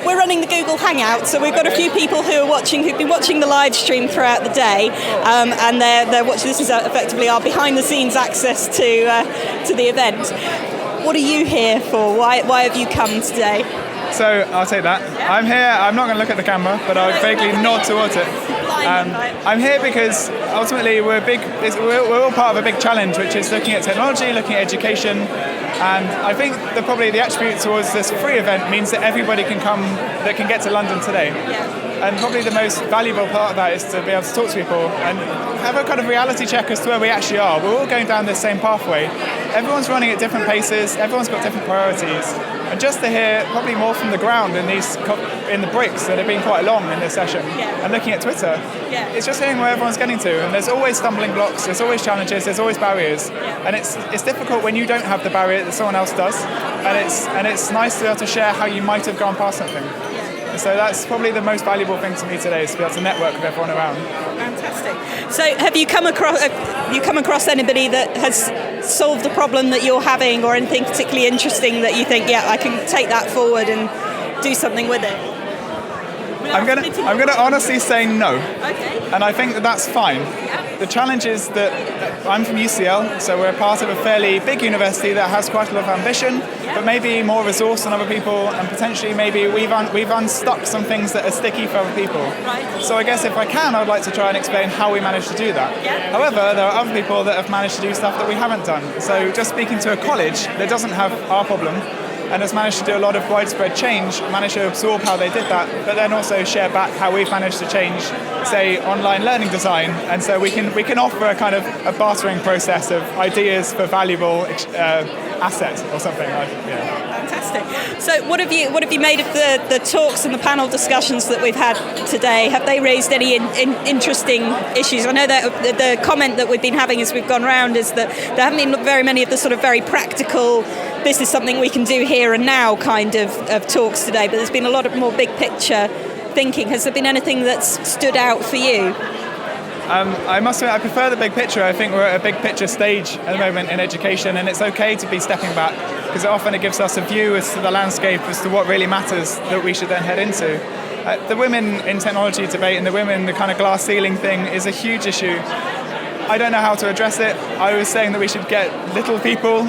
we're running the Google Hangout, so we've got a few people who've been watching the live stream throughout the day, and they're watching. This is effectively our behind-the-scenes access to the event. What are you here for? Why have you come today? So I'll take that. Yeah. I'm here. I'm not going to look at the camera, but I'll vaguely nod towards it. I'm here because ultimately we're all part of a big challenge, which is looking at technology, looking at education, and I think that probably the attribute towards this free event means that everybody can come, that can get to London today. Yeah. And probably the most valuable part of that is to be able to talk to people and have a kind of reality check as to where we actually are. We're all going down this same pathway. Everyone's running at different paces, everyone's got different priorities. And just to hear probably more from the ground in the breaks that have been quite long in this session, and looking at Twitter, it's just hearing where everyone's getting to. And there's always stumbling blocks, there's always challenges, there's always barriers. And it's difficult when you don't have the barrier that someone else does. And it's nice to be able to share how you might have gone past something. So that's probably the most valuable thing to me today, is to be able to network with everyone around. Fantastic. So have you come across anybody that has solved a problem that you're having, or anything particularly interesting that you think, I can take that forward and do something with it? I'm gonna honestly say no. Okay. And I think that's fine. Yeah. The challenge is that I'm from UCL, so we're part of a fairly big university that has quite a lot of ambition, but maybe more resource than other people, and potentially maybe we've unstuck some things that are sticky for other people. Right. So I guess if I can, I'd like to try and explain how we managed to do that. Yeah. However, there are other people that have managed to do stuff that we haven't done. So just speaking to a college that doesn't have our problem, and has managed to do a lot of widespread change, managed to absorb how they did that, but then also share back how we've managed to change, say, online learning design. And so we can offer a kind of a bartering process of ideas for valuable assets or something. Fantastic. So what have you made of the talks and the panel discussions that we've had today? Have they raised any interesting issues? I know that the comment that we've been having as we've gone round is that there haven't been very many of the sort of very practical, this is something we can do here and now kind of talks today, but there's been a lot of more big picture thinking. Has there been anything that's stood out for you? I must admit, I prefer the big picture. I think we're at a big picture stage at the moment in education, and it's okay to be stepping back, because often it gives us a view as to the landscape, as to what really matters that we should then head into. The women in technology debate and the kind of glass ceiling thing is a huge issue. I don't know how to address it. I was saying that we should get little people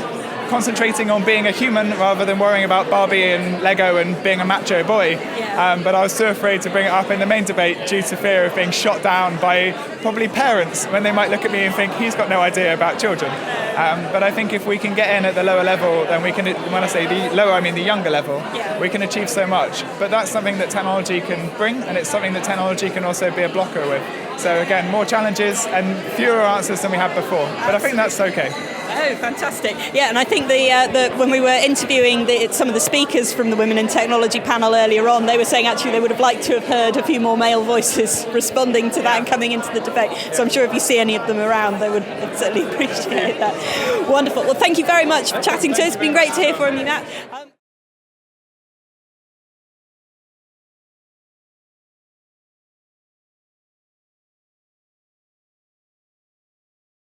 concentrating on being a human rather than worrying about Barbie and Lego and being a macho boy. But I was too afraid to bring it up in the main debate due to fear of being shot down by probably parents when they might look at me and think he's got no idea about children. But I think if we can get in at the lower level, then we can, when I say the lower, I mean the younger level, we can achieve so much. But that's something that technology can bring, and it's something that technology can also be a blocker with. So again, more challenges and fewer answers than we had before. But I think that's okay. Oh, fantastic. Yeah, and I think when we were interviewing some of the speakers from the Women in Technology panel earlier on, they were saying actually they would have liked to have heard a few more male voices responding to that and coming into the debate. So I'm sure if you see any of them around, they would certainly appreciate that. Wonderful. Well, thank you very much for chatting to us. It's been great to hear from you, Nat.